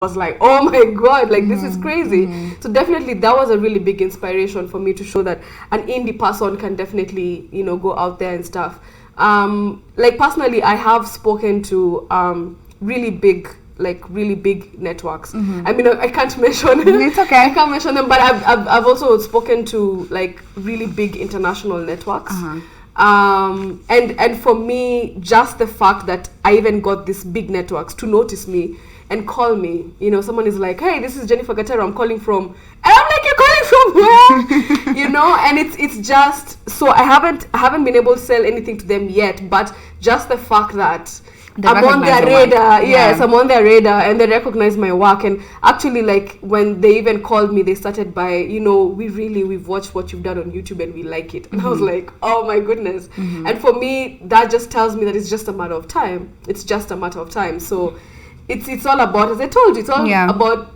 was like, oh my god, like this is crazy. So definitely that was a really big inspiration for me to show that an indie person can definitely, go out there and stuff. Like personally, I have spoken to really big networks. I mean, I can't mention It's okay. I can't mention them, but I've also spoken to like really big international networks. And for me, just the fact that I even got these big networks to notice me and call me, someone is like, hey, this is Jennifer Gatero, I'm calling from, and I'm like, you're calling from where? And it's just, so I haven't been able to sell anything to them yet, but just the fact that I'm on their radar. Yes, I'm on their radar, and they recognize my work. And actually, like when they even called me, they started by, we've watched what you've done on YouTube and we like it. And I was like, oh my goodness. And for me, that just tells me that it's just a matter of time. It's just a matter of time. So it's all about, as I told you, it's all about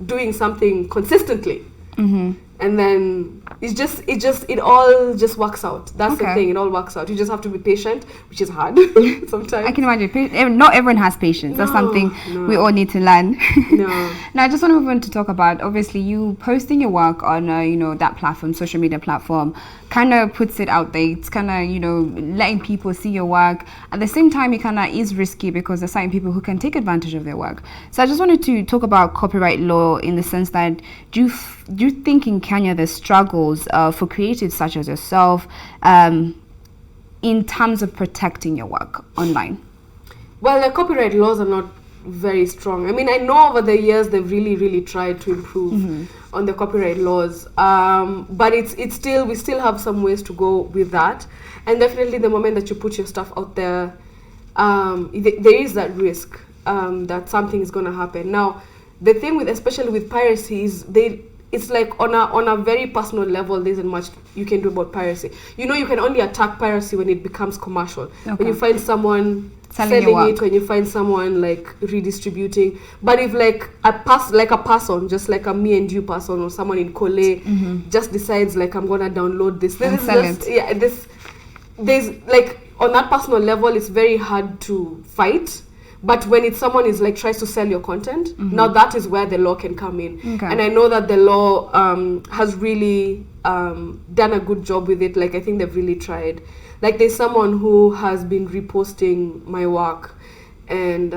doing something consistently. And then it all just works out. That's the thing, it all works out. You just have to be patient, which is hard sometimes. I can imagine. Not everyone has patience. That's something we all need to learn. Now, I just want to move on to talk about, obviously, you posting your work on, that platform, social media platform, kind of puts it out there. It's kind of, letting people see your work. At the same time, it kind of is risky because there's certain people who can take advantage of their work. So I just wanted to talk about copyright law in the sense that, do you think in Kenya there's struggles for creatives such as yourself in terms of protecting your work online? Well, the copyright laws are not very strong. I mean, I know over the years they've really, really tried to improve on the copyright laws, but it's still, we still have some ways to go with that. And definitely the moment that you put your stuff out there, there is that risk that something is going to happen. Now, the thing with, especially with piracy, is it's like on a very personal level, there isn't much you can do about piracy. You can only attack piracy when it becomes commercial. When you find someone selling it, when you find someone like redistributing. But if like a person, just like a me and you person, or someone in Kole just decides like, I'm gonna download this, there's like on that personal level, it's very hard to fight. But when it's someone is like tries to sell your content, now that is where the law can come in. And I know that the law has really done a good job with it. Like I think they've really tried. Like there's someone who has been reposting my work, and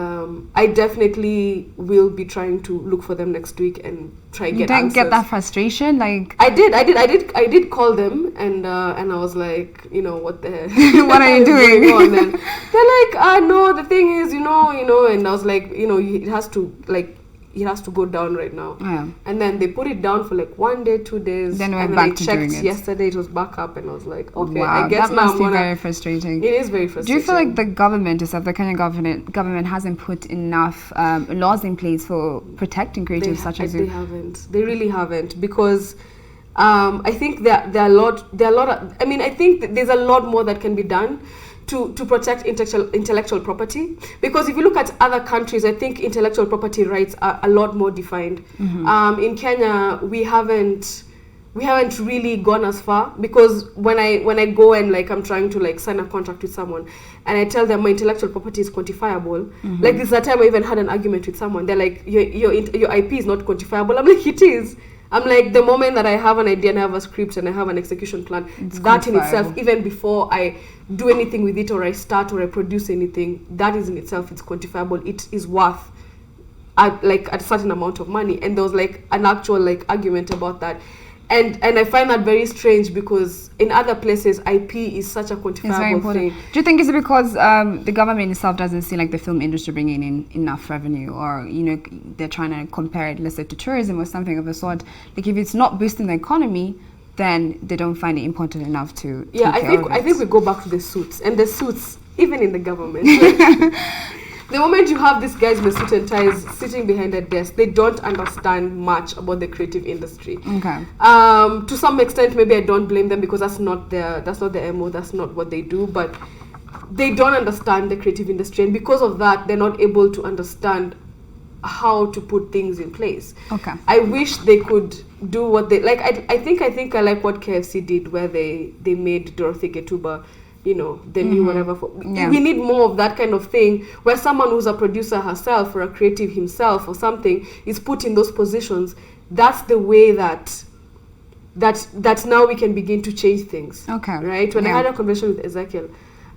I definitely will be trying to look for them next week and try get answers. You don't get that frustration, like I did call them, and I was like, what the hell? What are you doing? And they're like, no, the thing is, and I was like, it has to go down right now. And then they put it down for like 1 day, 2 days. Then went back to doing it. Yesterday it was back up, and I was like, okay, wow, I guess that now must be very frustrating. It is very frustrating. Do you feel like the government itself, the Kenyan government hasn't put enough laws in place for protecting creatives such as you? They haven't. They really haven't, because I think there are a lot of, I mean, I think there's a lot more that can be done to protect intellectual property, because if you look at other countries, I think intellectual property rights are a lot more defined. In Kenya, we haven't really gone as far, because when I go and like I'm trying to like sign a contract with someone and I tell them my intellectual property is quantifiable, like this is the time I even had an argument with someone. They're like, your IP is not quantifiable. I'm like, it is. I'm like, the moment that I have an idea and I have a script and I have an execution plan, that in itself, even before I do anything with it or I start or I produce anything, that is in itself, it's quantifiable. It is worth a certain amount of money. And there was like an actual like argument about that. And I find that very strange, because in other places, IP is such a quantifiable thing. Do you think it's because the government itself doesn't see like the film industry bringing in enough revenue, or they're trying to compare it, let's say, to tourism or something of the sort? Like if it's not boosting the economy, then they don't find it important enough to. I think we go back to the suits, and the suits, even in the government. The moment you have these guys with suit and ties sitting behind a desk, they don't understand much about the creative industry. To some extent, maybe I don't blame them, because that's not their MO, that's not what they do, but they don't understand the creative industry, and because of that, they're not able to understand how to put things in place. I wish they could do what they like. I think I like what KFC did, where they made Dorothy Getuba you know, the new whatever. We need more of that kind of thing, where someone who's a producer herself or a creative himself or something is put in those positions. That's the way that now we can begin to change things. Okay. Right? When I had a conversation with Ezekiel,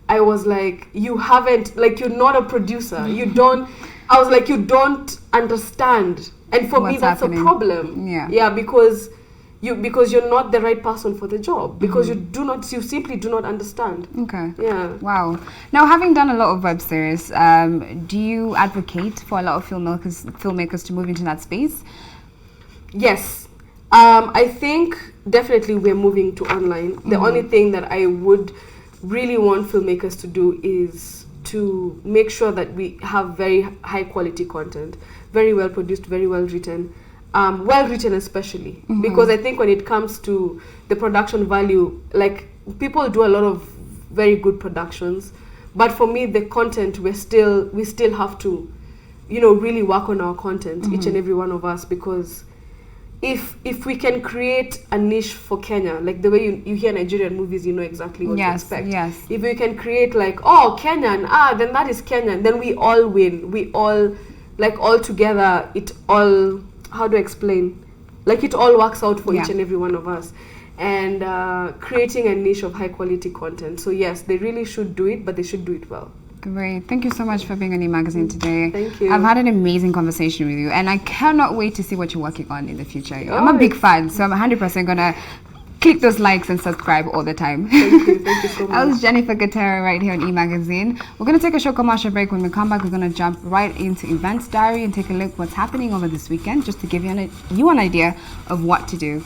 I was like, you haven't, like, you're not a producer. You don't, I was like, you don't understand. And for me, that's happening? A problem. Yeah, because you're not the right person for the job, because you simply do not understand. Okay. Yeah. Wow. Now, having done a lot of web series, do you advocate for a lot of filmmakers to move into that space? Yes. I think definitely we're moving to online. The only thing that I would really want filmmakers to do is to make sure that we have very high quality content, very well produced, very well written. Well written especially, because I think when it comes to the production value, like, people do a lot of very good productions, but for me the content, we still have to, you know, really work on our content, each and every one of us, because if we can create a niche for Kenya, like the way you hear Nigerian movies, you know exactly what to expect. Yes. If we can create like, oh, Kenyan, then that is Kenyan, then we all win. We all, like, all together, it all, how do I explain? Like, it all works out for each and every one of us. And creating a niche of high quality content. So yes, they really should do it, but they should do it well. Great. Thank you so much for being on E-Magazine today. Thank you. I've had an amazing conversation with you, and I cannot wait to see what you're working on in the future. I'm a big fan, so I'm 100% going to click those likes and subscribe all the time. Thank you so much. I was Jennifer Gatera right here on E-Magazine. We're going to take a short commercial break. When we come back, we're going to jump right into Events Diary and take a look what's happening over this weekend, just to give you an idea of what to do.